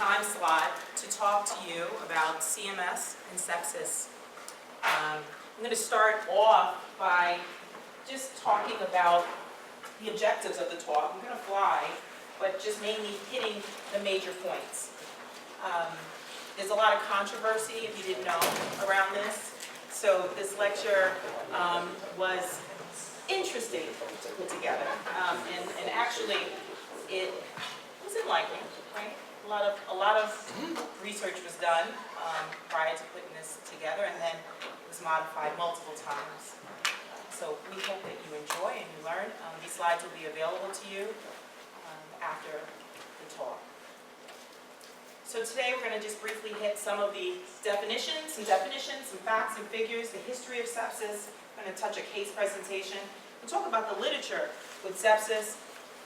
time slot to talk to you about CMS and sepsis. I'm going to start off by just talking about the objectives of the talk. I'm going to fly, but just mainly hitting the major points. There's a lot of controversy, if you didn't know, around this. So this lecture was interesting to put together, and actually it was enlightening, right? A lot of research was done prior to putting this together, and then it was modified multiple times. So we hope that you enjoy and you learn. These slides will be available to you after the talk. So today we're going to just briefly hit some of the definitions, some facts and figures, the history of sepsis. I'm going to touch a case presentation. We'll talk about the literature with sepsis,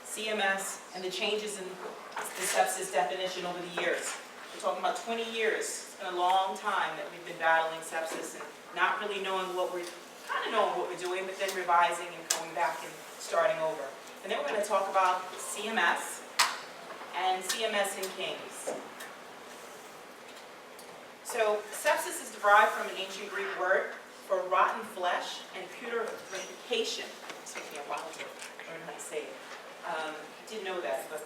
CMS, and the changes in the sepsis definition over the years. We're talking about 20 years. It's been a long time that we've been battling sepsis and not really knowing what we're doing, but then revising and going back and starting over. And then we're going to talk about CMS and CMS in Kings. So sepsis is derived from an ancient Greek word for rotten flesh and putrefaction. It took me a while to learn how to say it. Didn't know that, but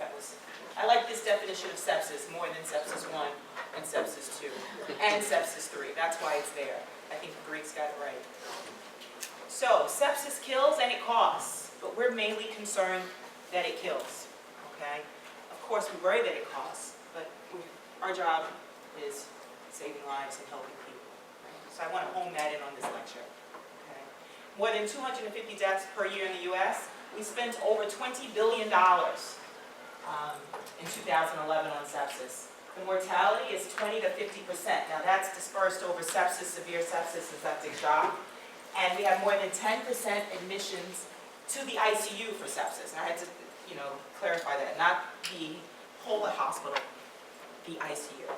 I like this definition of sepsis more than sepsis 1 and sepsis 2 and sepsis 3. That's why it's there. I think the Greeks got it right. So sepsis kills and it costs, but we're mainly concerned that it kills. Okay? Of course, we worry that it costs, but our job is saving lives and helping people. Right? So I want to hone that in on this lecture. Okay? More than 250 deaths per year in the U.S. We spent over $20 billion in 2011 on sepsis. The mortality is 20 to 50%. Now that's dispersed over sepsis, severe sepsis, and septic shock. And we have more than 10% admissions to the ICU for sepsis. And I had to, clarify that. Not the whole hospital, the ICU. All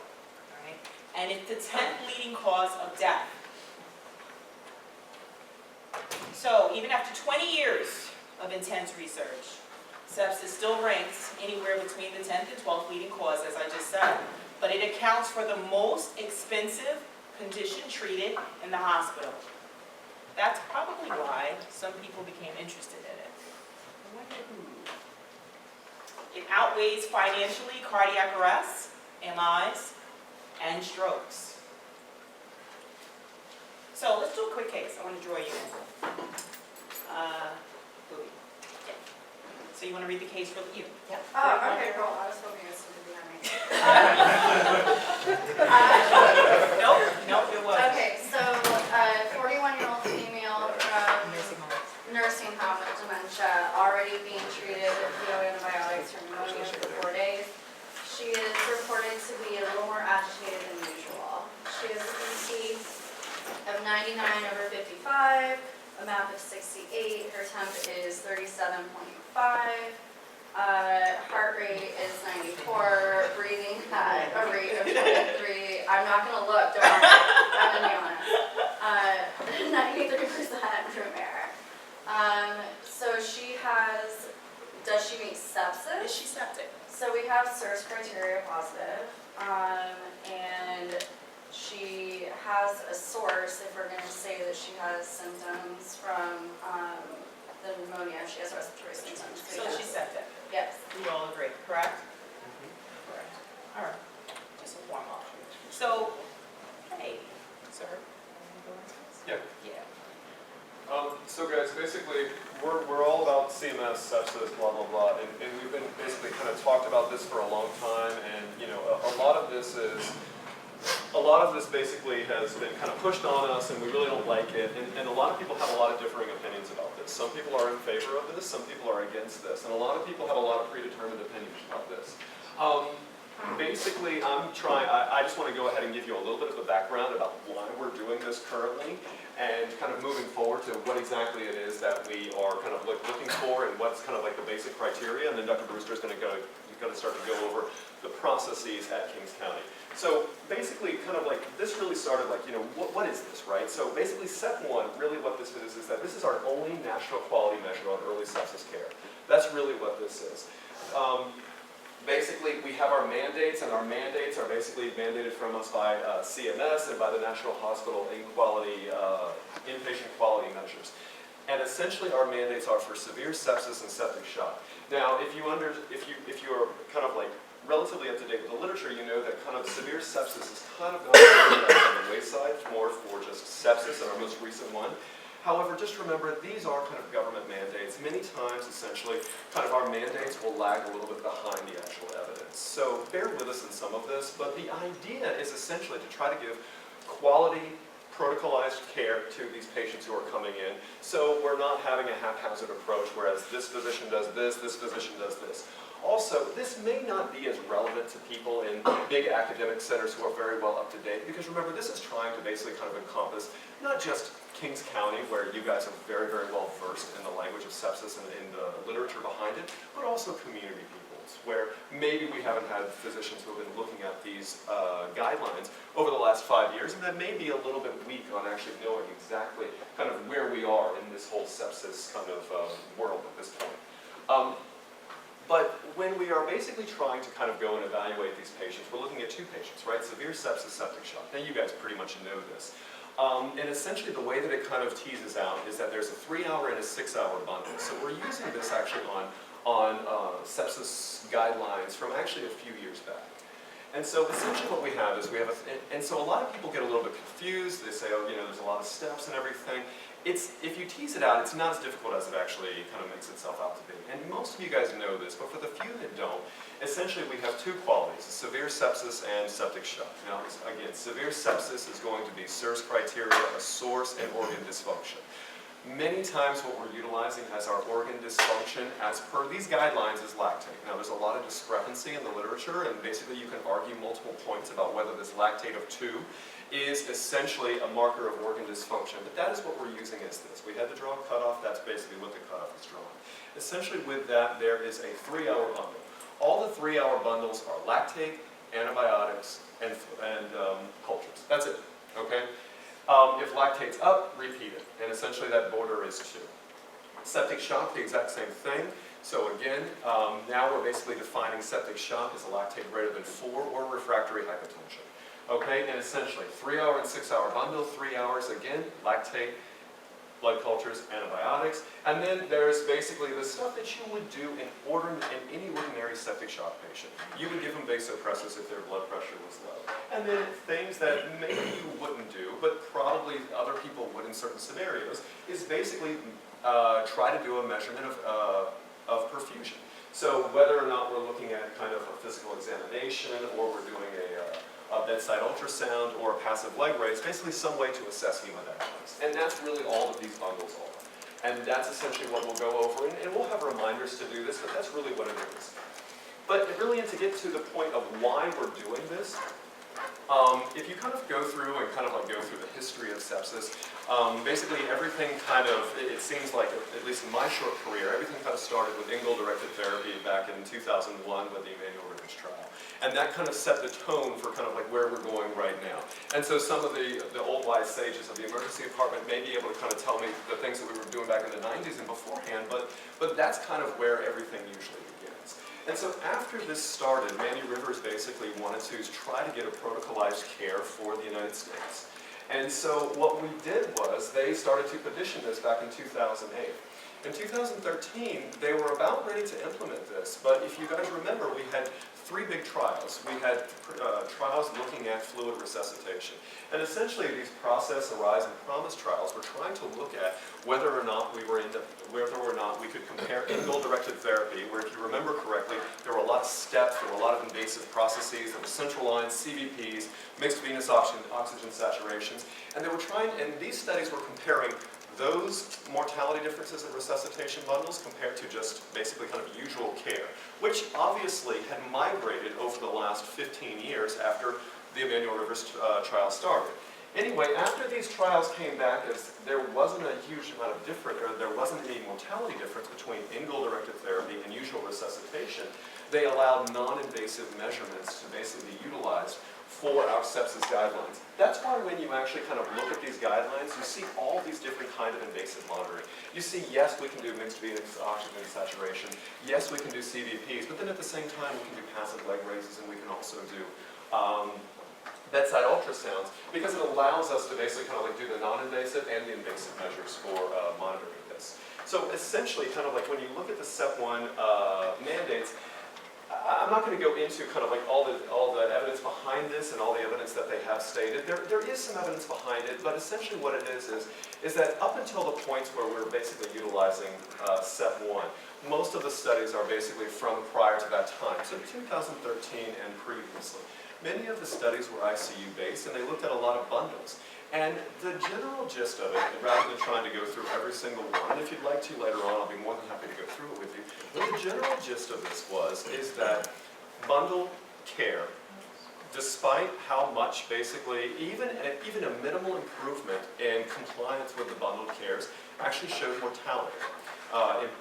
right? And it's the 10th leading cause of death. So even after 20 years of intense research, sepsis still ranks anywhere between the 10th and 12th leading cause, as I just said. But it accounts for the most expensive condition treated in the hospital. That's probably why some people became interested in it. I wonder who. It outweighs financially cardiac arrests, MIs, and strokes. So let's do a quick case. I want to draw you in. So you want to read the case for you? Yeah. Oh, okay, cool. I was hoping it was something behind me. Nope, it wasn't. Okay, so 41-year-old female from nursing home with dementia, already being treated with PO antibiotics for pneumonia for 4 days. She is reported to be a little more agitated than usual. She has a BP of 99/55, a MAP of 68, her temp is 37.5, heart rate is 94, breathing at a rate of 23. I'm not going to look, don't worry, I'm going to be honest. 93% room air. So she has, does she meet sepsis? Is she septic? So we have SIRS criteria positive, and she has a source, if we're going to say that she has symptoms from the pneumonia, she has respiratory symptoms. So she's septic? Yes. We all agree, correct? Correct. All right, just a warm up. So, hey, sir. Yeah. Yeah. So guys, basically, we're all about CMS, sepsis, blah, blah, blah, and we've been basically kind of talked about this for a long time, and a lot of this basically has been kind of pushed on us, and we really don't like it, and a lot of people have a lot of differing opinions about this. Some people are in favor of this, some people are against this, and a lot of people have a lot of predetermined opinions about this. Basically, I just want to go ahead and give you a little bit of a background about why we're doing this currently, and kind of moving forward to what exactly it is that we are kind of looking for, and what's kind of like the basic criteria, and then Dr. Brewster is going to start to go over the processes at Kings County. So basically, kind of like, this really started like, what is this, right? So basically, step one, really what this is that this is our only national quality measure on early sepsis care. That's really what this is. basically we have our mandates, and our mandates are basically mandated from us by CMS and by the National Hospital inpatient quality measures. And essentially our mandates are for severe sepsis and septic shock. Now, if you are kind of like relatively up to date with the literature, you know that kind of severe sepsis is kind of gone on the wayside more for just sepsis in our most recent one. However, just remember, these are kind of government mandates. Many times, essentially, kind of our mandates will lag a little bit behind the actual evidence. So bear with us in some of this, but the idea is essentially to try to give quality, protocolized care to these patients who are coming in, so we're not having a haphazard approach, whereas this physician does this physician does this. Also, this may not be as relevant to people in big academic centers who are very well up to date, because remember, this is trying to basically kind of encompass not just Kings County, where you guys are very, very well versed in the language of sepsis and in the literature behind it, but also community peoples, where maybe we haven't had physicians who have been looking at these guidelines over the last 5 years, and that may be a little bit weak on actually knowing exactly kind of where we are in this whole sepsis kind of world at this point. But when we are basically trying to kind of go and evaluate these patients, we're looking at two patients, right? Severe sepsis, septic shock. Now you guys pretty much know this. And essentially the way that it kind of teases out is that there's a 3-hour and a 6-hour bundle. So we're using this actually on sepsis guidelines from actually a few years back. And so essentially what we have is and so a lot of people get a little bit confused. They say, oh, you know, there's a lot of steps and everything. If you tease it out, it's not as difficult as it actually kind of makes itself out to be. And most of you guys know this, but for the few that don't, essentially we have two qualities, severe sepsis and septic shock. Now, again, severe sepsis is going to be SIRS criteria, a source, and organ dysfunction. Many times what we're utilizing as our organ dysfunction, as per these guidelines, is lactate. Now, there's a lot of discrepancy in the literature, and basically you can argue multiple points about whether this lactate of 2 is essentially a marker of organ dysfunction, but that is what we're using as this. We had to draw a cutoff, that's basically what the cutoff is drawn. Essentially with that, there is a 3-hour bundle. All the 3-hour bundles are lactate, antibiotics, and cultures. That's it, okay? If lactate's up, repeat it, and essentially that border is 2. Septic shock, the exact same thing. So again, now we're basically defining septic shock as a lactate greater than 4 or refractory hypertension. Okay, and essentially 3-hour and 6-hour bundle, 3 hours again, lactate, blood cultures, antibiotics, and then there's basically the stuff that you would do in any ordinary septic shock patient. You would give them vasopressors if their blood pressure was low. And then things that maybe you wouldn't do, but probably other people would in certain scenarios, is basically try to do a measurement of perfusion. So whether or not we're looking at kind of a physical examination, or we're doing a bedside ultrasound or a passive leg raise, basically some way to assess hemodynamics. And that's really all that these bundles are. And that's essentially what we'll go over, and we'll have reminders to do this, but that's really what it is. But really, to get to the point of why we're doing this, if you kind of go through and kind of like go through the history of sepsis, basically everything kind of, it seems like, at least in my short career, everything kind of started with Engel-directed therapy back in 2001 with the Emanuel Rivers trial. And that kind of set the tone for kind of like where we're going right now. And so some of the old wise sages of the emergency department may be able to kind of tell me the things that we were doing back in the 90s and beforehand, but that's kind of where everything usually begins. And so after this started, Manny Rivers basically wanted to try to get a protocolized care for the United States. And so what we did was they started to petition this back in 2008. In 2013, they were about ready to implement this, but if you guys remember, we had 3 big trials. We had trials looking at fluid resuscitation. And essentially these Process, Arise, and Promise trials were trying to look at whether or not we could compare Engel-directed therapy, where if you remember correctly, there were a lot of steps, there were a lot of invasive processes, there were central lines, CVPs, mixed venous oxygen saturations, and these studies were comparing those mortality differences in resuscitation bundles compared to just basically kind of usual care, which obviously had migrated over the last 15 years after the Emanuel Rivers trial started. Anyway, after these trials came back, as there wasn't a huge amount of difference, or there wasn't any mortality difference between Engel-directed therapy and usual resuscitation, they allowed non-invasive measurements to basically be utilized for our sepsis guidelines. That's why when you actually kind of look at these guidelines, you see all these different kind of invasive monitoring. You see, yes, we can do mixed Phoenix oxygen saturation. Yes, we can do CVPs, but then at the same time, we can do passive leg raises, and we can also do bedside ultrasounds, because it allows us to basically kind of like do the non-invasive and the invasive measures for monitoring this. So essentially, kind of like when you look at the SEP 1 mandates, I'm not going to go into kind of like all the evidence behind this and all the evidence that they have stated. There is some evidence behind it, but essentially what it is that up until the points where we're basically utilizing SEP 1, most of the studies are basically from prior to that time, so 2013 and previously. Many of the studies were ICU based, and they looked at a lot of bundles. And the general gist of it, rather than trying to go through every single one, and if you'd like to later on, I'll be more than happy to go through it with you. But the general gist of this is that bundle care, despite how much basically, even a minimal improvement in compliance with the bundled cares, actually showed mortality,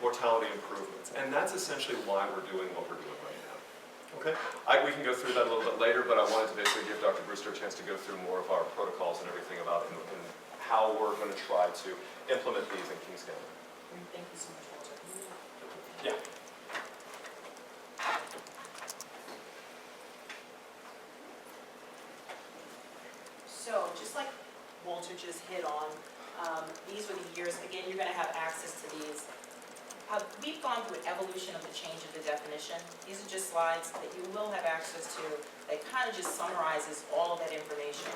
mortality improvements. And that's essentially why we're doing what we're doing right now. Okay? We can go through that a little bit later, but I wanted to basically give Dr. Brewster a chance to go through more of our protocols and everything about it and how we're going to try to implement these in Kings County. Thank you so much, Walter. Yeah. So, just like Walter just hit on, these were the years, again, you're going to have access to these. We've gone through an evolution of the change of the definition. These are just slides that you will have access to that kind of just summarizes all of that information.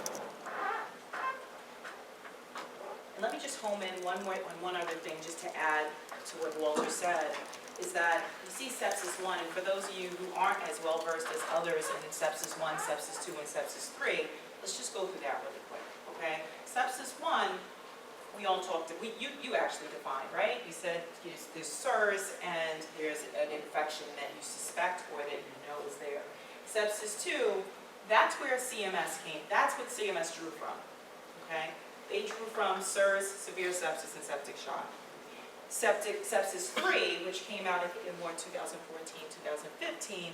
And let me just home in on one other thing just to add to what Walter said, is that you see sepsis 1, and for those of you who aren't as well versed as others in sepsis 1, sepsis 2, and sepsis 3, let's just go through that really quick, okay? Sepsis 1, we all talked, you actually defined, right? You said there's SIRS and there's an infection that you suspect or that you know is there. Sepsis 2, that's where CMS came, that's what CMS drew from, okay? They drew from SIRS, severe sepsis, and septic shock. Sepsis 3, which came out in more 2014, 2015,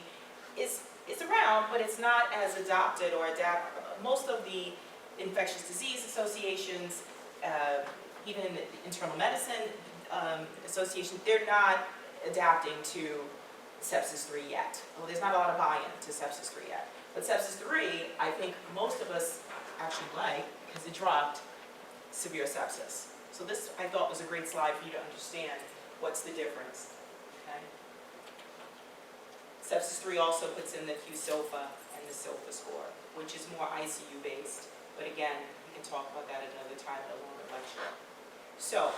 is around, but it's not as adopted or most of the infectious disease associations, even in the internal medicine association, they're not adapting to sepsis 3 yet. Well, there's not a lot of buy-in to sepsis 3 yet. But sepsis 3, I think most of us actually like, because it dropped severe sepsis. So this, I thought, was a great slide for you to understand what's the difference. Okay? Sepsis 3 also puts in the QSOFA and the SOFA score, which is more ICU based. But again, we can talk about that at another time in a longer lecture. So,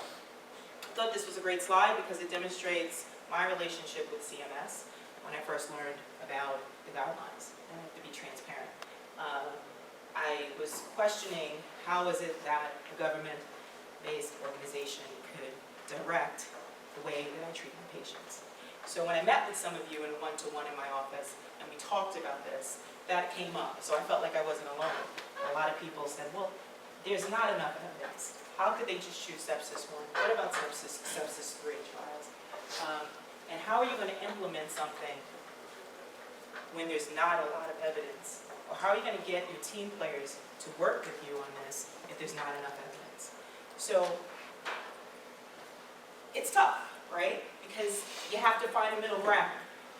I thought this was a great slide because it demonstrates my relationship with CMS when I first learned about the guidelines. I have to be transparent. I was questioning how is it that a government-based organization could direct the way that I treat my patients. So when I met with some of you in a one-to-one in my office and we talked about this, that came up. So I felt like I wasn't alone. A lot of people said, well, there's not enough evidence. How could they just choose sepsis 1? What about sepsis 3 trials? And how are you going to implement something when there's not a lot of evidence? Or how are you going to get your team players to work with you on this if there's not enough evidence? So it's tough, right? Because you have to find a middle ground.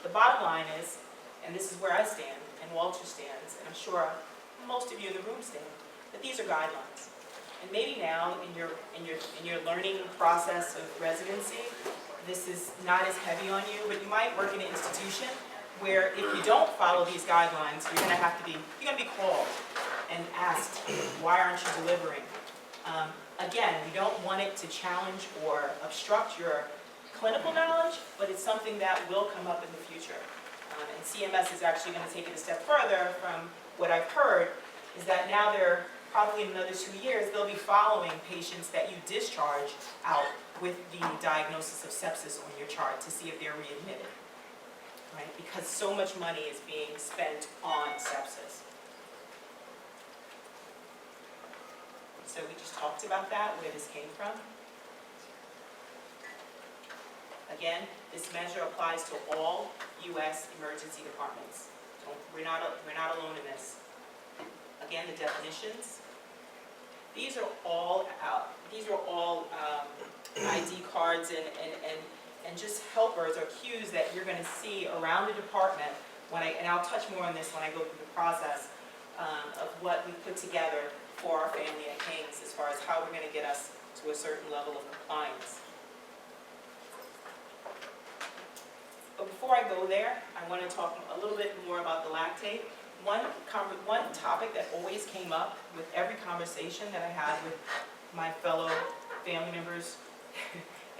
The bottom line is, and this is where I stand, and Walter stands, and I'm sure most of you in the room stand, that these are guidelines. And maybe now in your learning process of residency, this is not as heavy on you, but you might work in an institution where if you don't follow these guidelines, you're going to be called and asked, why aren't you delivering? Again, we don't want it to challenge or obstruct your clinical knowledge, but it's something that will come up in the future. And CMS is actually going to take it a step further from what I've heard, is that now they're probably in another 2 years, they'll be following patients that you discharge out with the diagnosis of sepsis on your chart to see if they're readmitted, right? Because so much money is being spent on sepsis. So we just talked about that, where this came from. Again, this measure applies to all U.S. emergency departments. We're not alone in this. Again, the definitions. These are all ID cards and just helpers or cues that you're going to see around the department and I'll touch more on this when I go through the process of what we put together for our family at King's as far as how we're going to get us to a certain level of compliance. But before I go there, I want to talk a little bit more about the lactate. One topic that always came up with every conversation that I had with my fellow family members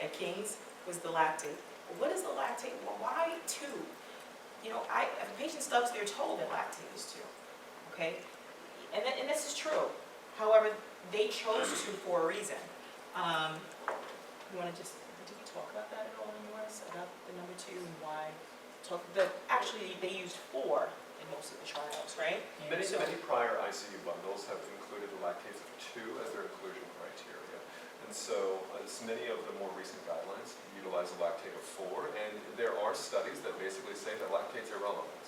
at King's was the lactate. Well, what is the lactate? Well, why 2? You know, if a patient stubs, they're told that lactate is 2. Okay? And this is true. However, they chose to for a reason. You want to just, did we talk about that at all in yours? About the number 2 and why? Actually, they used 4 in most of the trials, right? Many prior ICU bundles have included the lactates of 2 as their inclusion criteria. And so many of the more recent guidelines utilize a lactate of 4, and there are studies that basically say that lactate's irrelevant.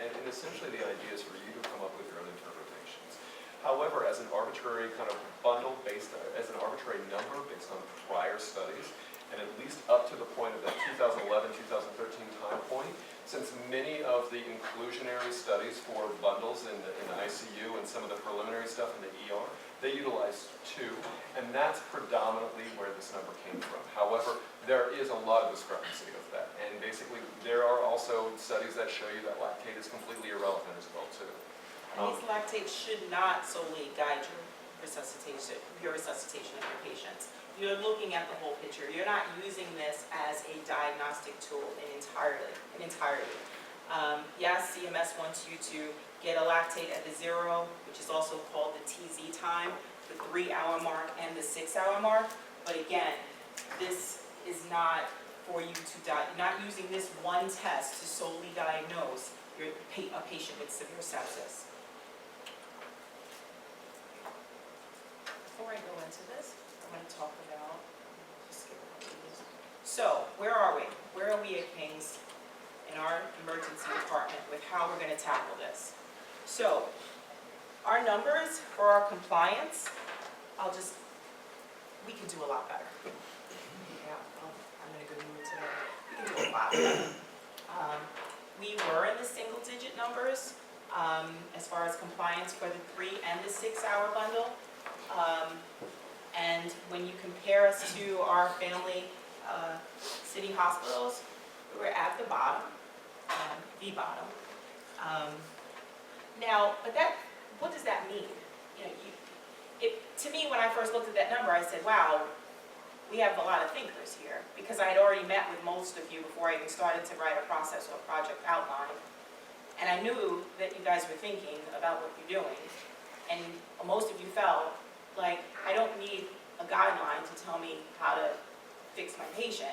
And essentially the idea is for you to come up with your own interpretations. However, as an arbitrary kind of bundle as an arbitrary number based on prior studies, and at least up to the point of that 2011-2013 time point, since many of the inclusionary studies for bundles in the ICU and some of the preliminary stuff in the ER, they utilize 2, and that's predominantly where this number came from. However, there is a lot of discrepancy of that, and basically there are also studies that show you that lactate is completely irrelevant as well too. And these lactates should not solely guide your resuscitation of your patients. You're looking at the whole picture. You're not using this as a diagnostic tool in entirety. Yes, CMS wants you to get a lactate at the 0, which is also called the TZ time, the 3-hour mark and the 6-hour mark. But again, this is not for you to you're not using this one test to solely diagnose a patient with severe sepsis. Before I go into this, I'm going to talk about, just skip a couple of these. So, where are we? Where are we at King's in our emergency department with how we're going to tackle this? So, our numbers for our compliance, we can do a lot better. Yeah, I'm in a good mood today. We can do a lot better. We were in the single-digit numbers as far as compliance for the 3 and the 6-hour bundle. And when you compare us to our family city hospitals, we're at the bottom, the bottom. Now, but what does that mean? You know, to me, when I first looked at that number, I said, wow, we have a lot of thinkers here, because I had already met with most of you before I even started to write a process or a project outline. And I knew that you guys were thinking about what you're doing. And most of you felt like, I don't need a guideline to tell me how to fix my patient.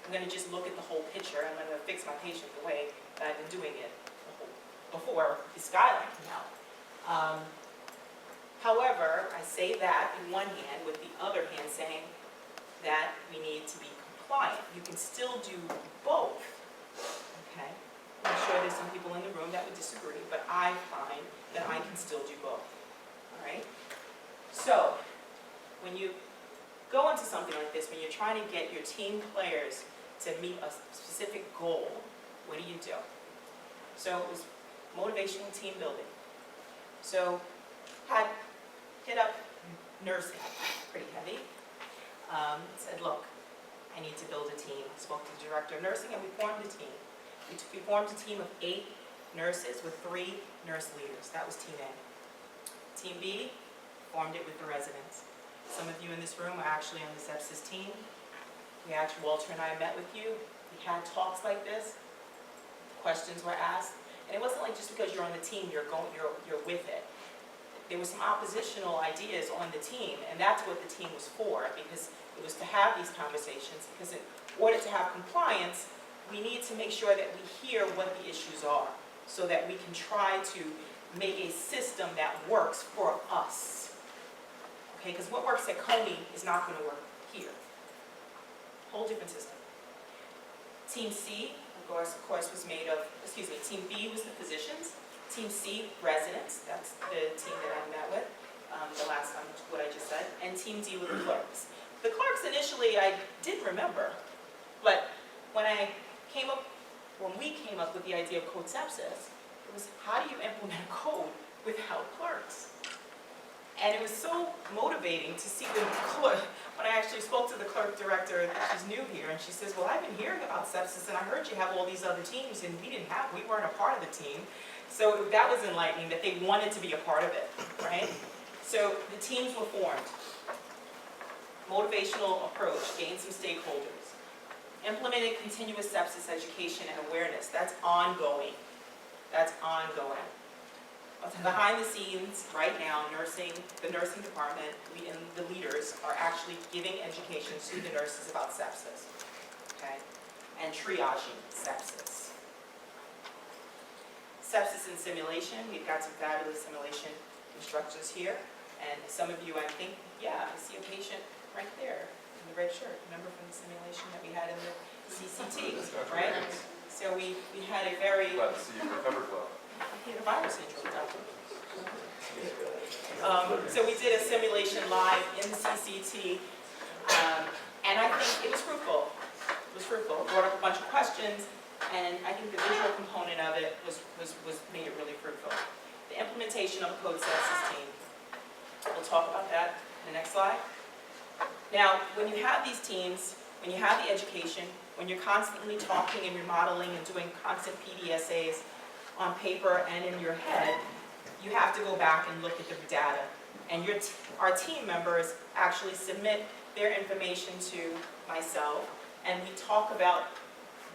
I'm going to just look at the whole picture, and I'm going to fix my patient the way that I've been doing it before this guideline came out. However, I say that in one hand, with the other hand saying that we need to be compliant. You can still do both, okay? I'm sure there's some people in the room that would disagree, but I find that I can still do both, all right? So, when you go into something like this, when you're trying to get your team players to meet a specific goal, what do? So it was motivational team building. So, hit up nursing, pretty heavy. Said, look, I need to build a team. Spoke to the director of nursing, and we formed a team. We formed a team of 8 nurses with 3 nurse leaders. That was Team A. Team B formed it with the residents. Some of you in this room are actually on the sepsis team. Walter and I met with you. We had talks like this. Questions were asked. And it wasn't like just because you're on the team, you're with it. There were some oppositional ideas on the team, and that's what the team was for, because it was to have these conversations, because in order to have compliance, we need to make sure that we hear what the issues are, so that we can try to make a system that works for us. Okay, because what works at Coney is not going to work here. Whole different system. Team C, of course, was made of, Team B was the physicians. Team C, residents, that's the team that I met with the last time, what I just said, and Team D with the clerks. The clerks initially I did remember, but when we came up with the idea of code sepsis, it was how do you implement a code without clerks? And it was so motivating to see the clerk, when I actually spoke to the clerk director, she's new here, and she says, well, I've been hearing about sepsis, and I heard you have all these other teams, and we weren't a part of the team. So that was enlightening, that they wanted to be a part of it, right? So the teams were formed. Motivational approach, gain some stakeholders. Implemented continuous sepsis education and awareness, that's ongoing. That's ongoing. Behind the scenes, right now, the nursing department, and the leaders are actually giving education to the nurses about sepsis, okay? And triaging sepsis. Sepsis and simulation, we've got some fabulous simulation instructors here. And some of you, I think, yeah, I see a patient right there in the red shirt. Remember from the simulation that we had in the CCT, right? So we had a very... Glad to see you recovered well. He had a virus syndrome, doctor. So we did a simulation live in the CCT, and I think it was fruitful. It was fruitful. It brought up a bunch of questions, and I think the visual component of it made it really fruitful. The implementation of a code sepsis team. We'll talk about that in the next slide. Now, when you have these teams, when you have the education, when you're constantly talking and remodeling and doing constant PDSAs on paper and in your head, you have to go back and look at the data. And our team members actually submit their information to myself, and we talk about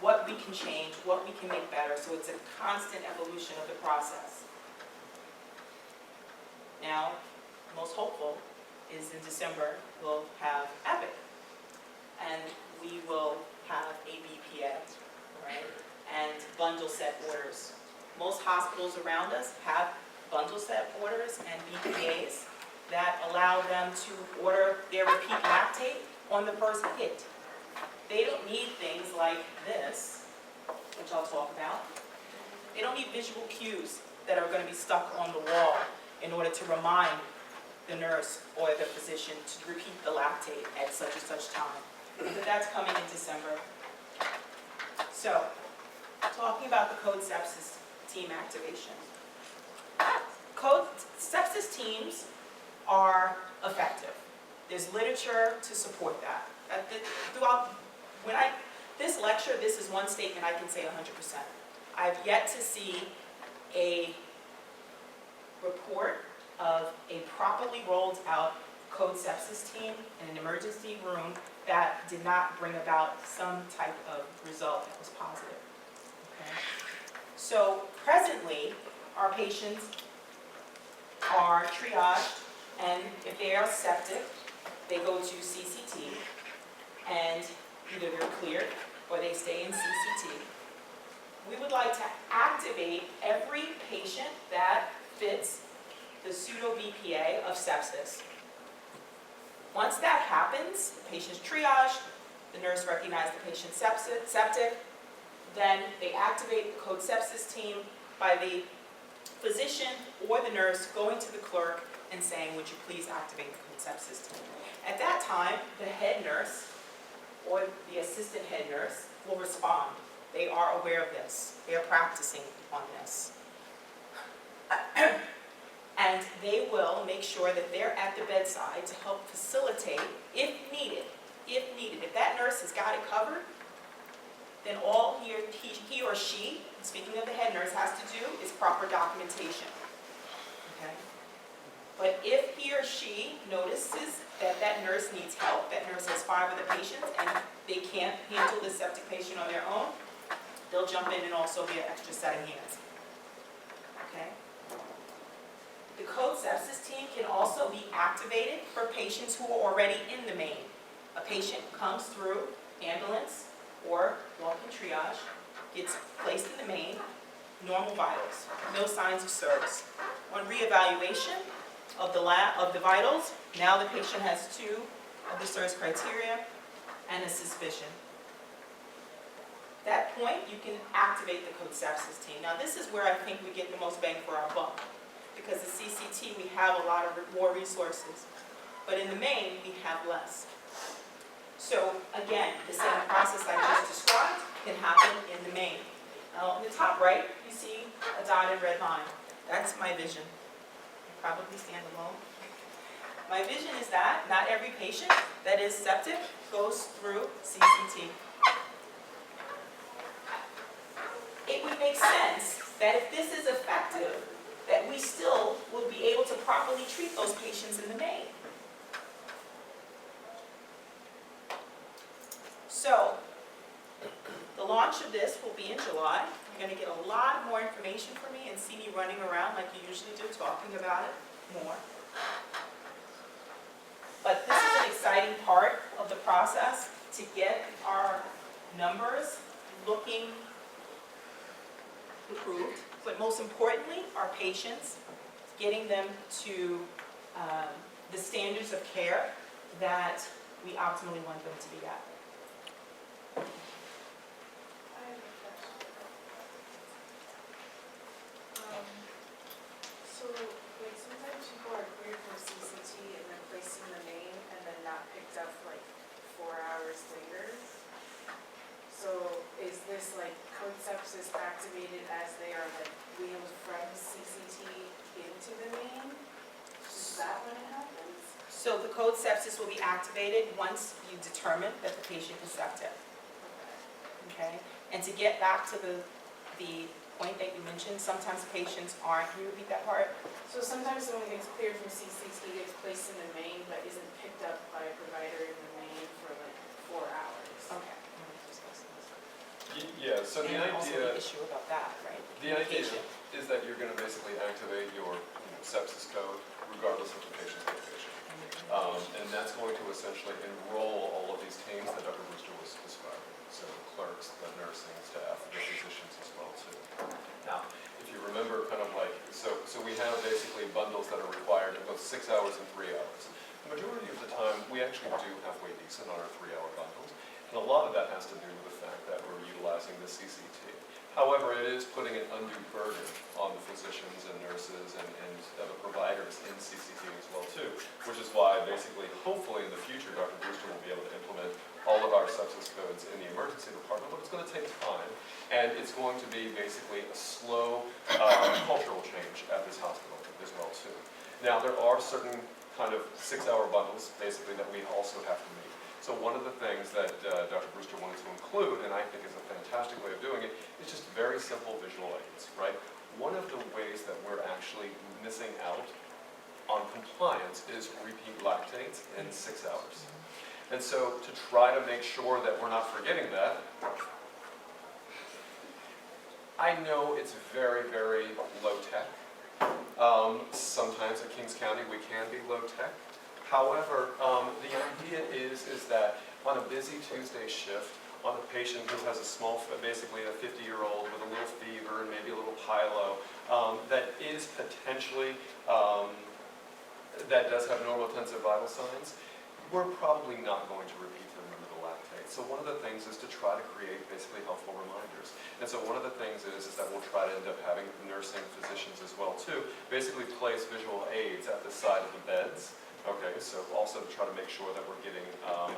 what we can change, what we can make better, so it's a constant evolution of the process. Now, most hopeful is in December, we'll have EPIC, and we will have a BPA, right? And bundle set orders. Most hospitals around us have bundle set orders and BPAs that allow them to order their repeat lactate on the first hit. They don't need things like this, which I'll talk about. They don't need visual cues that are going to be stuck on the wall in order to remind the nurse or the physician to repeat the lactate at such and such time. But that's coming in December. So, talking about the code sepsis team activation. Code sepsis teams are effective. There's literature to support that. This lecture, this is one statement I can say 100%. I've yet to see a report of a properly rolled out code sepsis team in an emergency room that did not bring about some type of result that was positive. Okay? So presently, our patients are triaged, and if they are septic, they go to CCT, and either they're cleared or they stay in CCT. We would like to activate every patient that fits the pseudo BPA of sepsis. Once that happens, the patient's triaged, the nurse recognizes the patient septic, then they activate the code sepsis team by the physician or the nurse going to the clerk and saying, would you please activate the code sepsis team? At that time, the head nurse or the assistant head nurse will respond. They are aware of this. They are practicing on this. And they will make sure that they're at the bedside to help facilitate, if needed. If that nurse has got it covered, then all he or she, speaking of the head nurse, has to do is proper documentation. Okay? But if he or she notices that that nurse needs help, that nurse has 5 other patients, and they can't handle this septic patient on their own, they'll jump in and also be an extra set of hands. Okay? The code sepsis team can also be activated for patients who are already in the main. A patient comes through ambulance or walk-in triage, gets placed in the main, normal vitals, no signs of service. On reevaluation of the vitals, now the patient has 2 of the service criteria and a suspicion. That that point, you can activate the code sepsis team. Now, this is where I think we get the most bang for our buck, because the CCT, we have a lot of more resources, but in the main, we have less. So again, the same process I just described can happen in the main. Now, in the top right, you see a dotted red line. That's my vision. I probably stand alone. My vision is that not every patient that is septic goes through CCT. It would make sense that if this is effective, that we still would be able to properly treat those patients in the main. So, the launch of this will be in July. You're going to get a lot more information from me and see me running around like you usually do, talking about it more. But this is an exciting part of the process to get our numbers looking improved, but most importantly, our patients, getting them to the standards of care that we optimally want them to be at. I have a question. So, like, sometimes people are cleared from CCT and then placed in the main and then not picked up like 4 hours later. So, is this like code sepsis activated as they are like wheeled from CCT into the main? Is that when it happens? So the code sepsis will be activated once you determine that the patient is septic. Okay? And to get back to the point that you mentioned, sometimes patients aren't, can you repeat that part? So sometimes someone gets cleared from CCT, gets placed in the main, but isn't picked up by a provider in the main for like 4 hours. Okay. Yeah, so the And also the idea, issue about that, right? the idea Patient. is that you're going to basically activate your sepsis code regardless of the patient's location. And that's going to essentially enroll all of these teams that Dr. Brewster was describing. So the clerks, the nursing staff, the physicians as well too. Now, if you remember kind of like, so we have basically bundles that are required in both 6 hours and 3 hours. The majority of the time, we actually do halfway decent on our 3-hour bundles. And a lot of that has to do with the fact that we're utilizing the CCT. However, it is putting an undue burden on the physicians and nurses and the providers in CCT as well too, which is why basically, hopefully in the future, Dr. Brewster will be able to implement all of our sepsis codes in the emergency department, but it's going to take time, and it's going to be basically a slow cultural change at this hospital as well too. Now, there are certain kind of 6-hour bundles, basically, that we also have to meet. So one of the things that Dr. Brewster wanted to include, and I think is a fantastic way of doing it, is just very simple visual aids, right? One of the ways that we're actually missing out on compliance is repeat lactates in 6 hours. And so to try to make sure that we're not forgetting that, I know it's very, very low tech. Sometimes at Kings County we can be low tech. However, the idea is that on a busy Tuesday shift, on a patient who has a small, basically a 50-year-old with a little fever and maybe a little pyelo, that is potentially, that does have normotensive vital signs, we're probably not going to repeat them under the lactate. So one of the things is to try to create basically helpful reminders. And so one of the things is that we'll try to end up having nursing physicians as well too, basically place visual aids at the side of the beds. Okay, so also to try to make sure that we're getting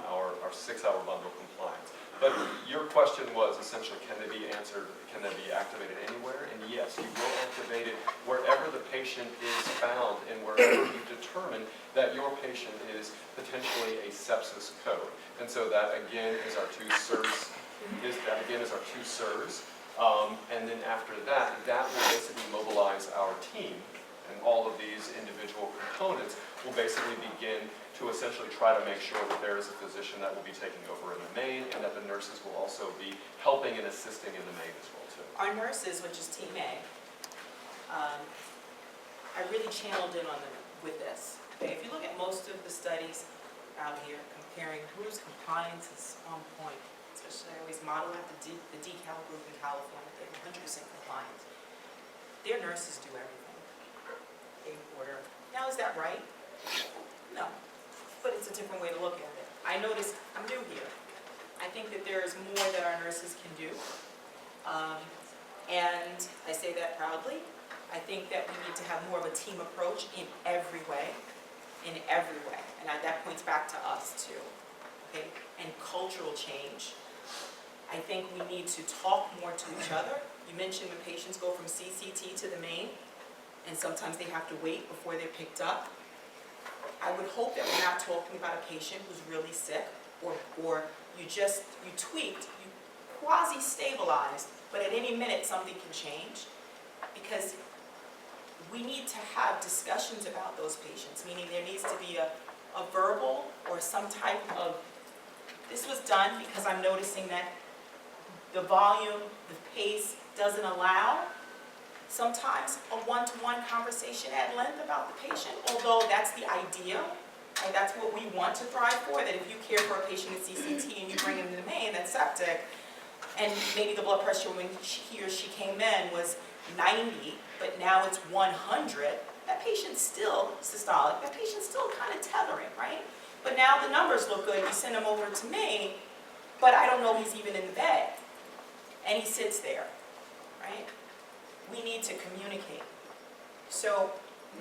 our 6-hour bundle compliance. But your question was essentially, can they be answered, can they be activated anywhere? And yes, you will activate it wherever the patient is found and wherever you determine that your patient is potentially a sepsis code. And so that again is our 2 SIRS, and then after that, that will basically mobilize our team, and all of these individual components will basically begin to essentially try to make sure that there is a physician that will be taking over in the main, and that the nurses will also be helping and assisting in the main as well too. Our nurses, which is Team A, I really channeled in on them with this. Okay, if you look at most of the studies out here comparing whose compliance is on point, especially I always model at the DeKalb group in California, they have 100% compliance. Their nurses do everything. They order. Now, is that right? No, but it's a different way to look at it. I notice, I'm new here, I think that there is more that our nurses can do And I say that proudly. I think that we need to have more of a team approach in every way, and that points back to us too, okay? And cultural change. I think we need to talk more to each other. You mentioned when patients go from CCT to the main, and sometimes they have to wait before they're picked up. I would hope that we're not talking about a patient who's really sick, or you tweaked, you quasi-stabilized, but at any minute something can change, because we need to have discussions about those patients, meaning there needs to be a verbal or some type of, this was done because I'm noticing that the volume, the pace doesn't allow sometimes a one-to-one conversation at length about the patient, although that's the ideal, and that's what we want to thrive for, that if you care for a patient at CCT and you bring him to the main that's septic, and maybe the blood pressure when he or she came in was 90, but now it's 100, that patient's still systolic, that patient's still kind of tethering, right? But now the numbers look good, we send him over to me, but I don't know he's even in the bed, and he sits there, right? We need to communicate. So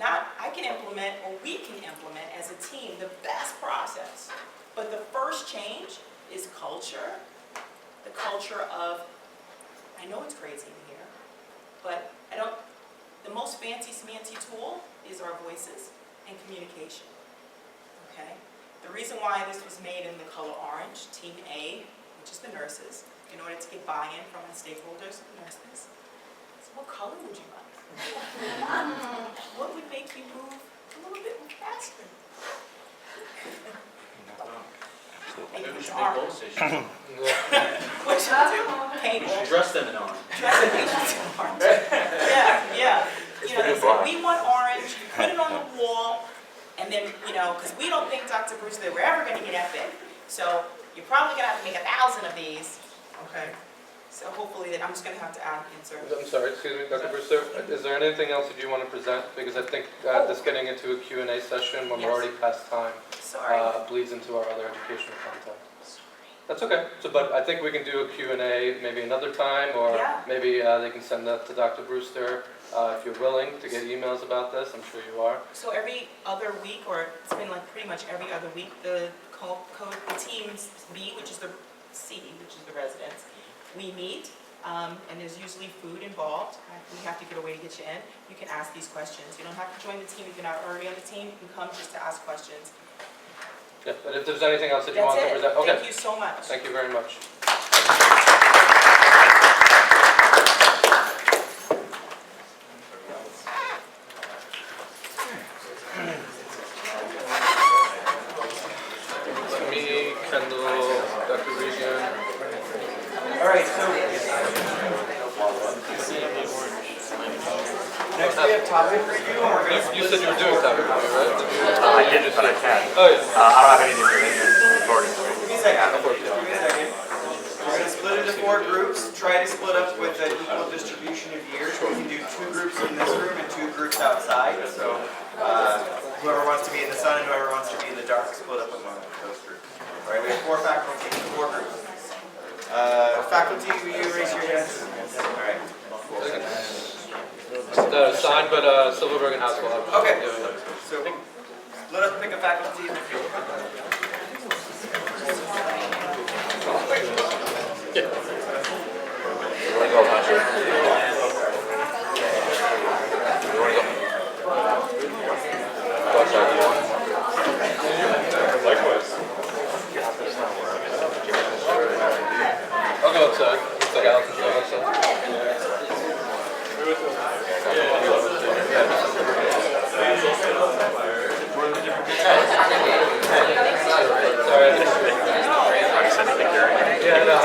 I can implement, or we can implement as a team, the best process, but the first change is culture, the culture of, I know it's crazy in here, but the most fancy-smancy tool is our voices and communication, okay? The reason why this was made in the color orange, Team A, which is the nurses, in order to get buy-in from the stakeholders, the nurses. So what color would you like? What would make you move a little bit faster? Maybe it's orange. What should I do? Paint orange. Dress them in orange. Dress the patients in orange. Yeah. You know, they said, we want orange, you put it on the wall, and then, because we don't think, Dr. Brewster, that we're ever going to get that big. So you're probably going to have to make 1,000 of these. Okay. So hopefully that I'm just going to have to add insert. I'm sorry, excuse me, Dr. Brewster. Is there anything else that you want to present? Because I think this getting into a Q&A session when we're already past time bleeds into our other educational content. That's okay. But I think we can do a Q&A maybe another time, or maybe they can send that to Dr. Brewster if you're willing to get emails about this. I'm sure you are. So every other week, or it's been like pretty much every other week, the teams B, which is the C, which is the residents, we meet, and there's usually food involved. We have to get a way to get you in. You can ask these questions. You don't have to join the team if you're not already on the team. You can come just to ask questions. Yeah, but if there's anything else that you want to present, okay. Thank you so much. Thank you very much. Me, Kendall, Dr. Regan. All right, so next we have topic review. You said you were doing topic review, right? I didn't, but I can. Oh, yeah. I don't have anything recording. Give me a second. We're going to split into 4 groups. Try to split up with an equal distribution of years. We can do 2 groups in this room and 2 groups outside. So whoever wants to be in the sun and whoever wants to be in the dark, split up among those groups. All right, we have 4 faculty, 4 groups. Faculty, will you raise your hands? All right. Signed, but Silverberg and House will have. Okay. So let us pick a faculty in the field. You want to go, Patrick? You want to go? Likewise. I'll go outside. Looks like Allison's going outside. Sorry. I said to pick your Yeah, no,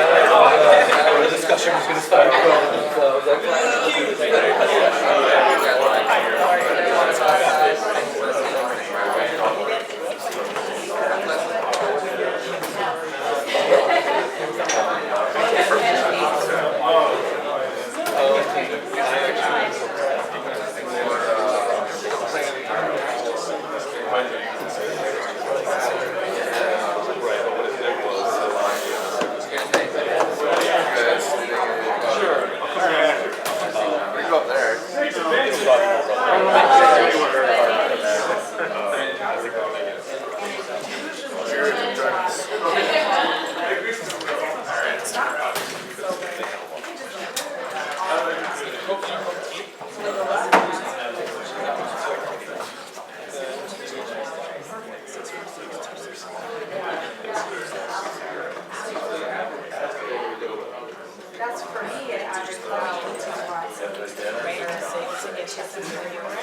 for me, it averaged out to what, Right, to get checks in your hours.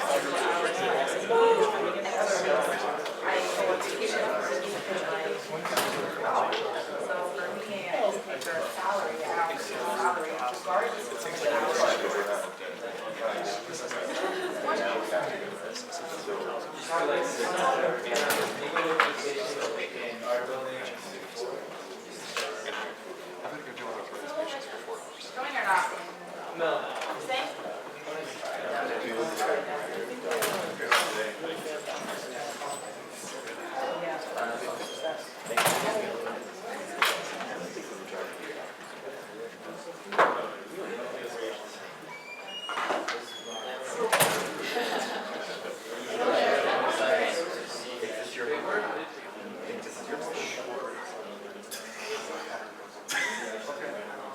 I go to each of so for me, I just pay for a salary, an hourly salary, regardless of the hours. Going or not? No. Staying?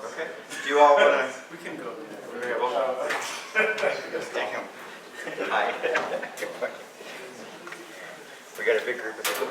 Okay. Do you all wanna? We can go. Thank you. Hi. We got a big group of people.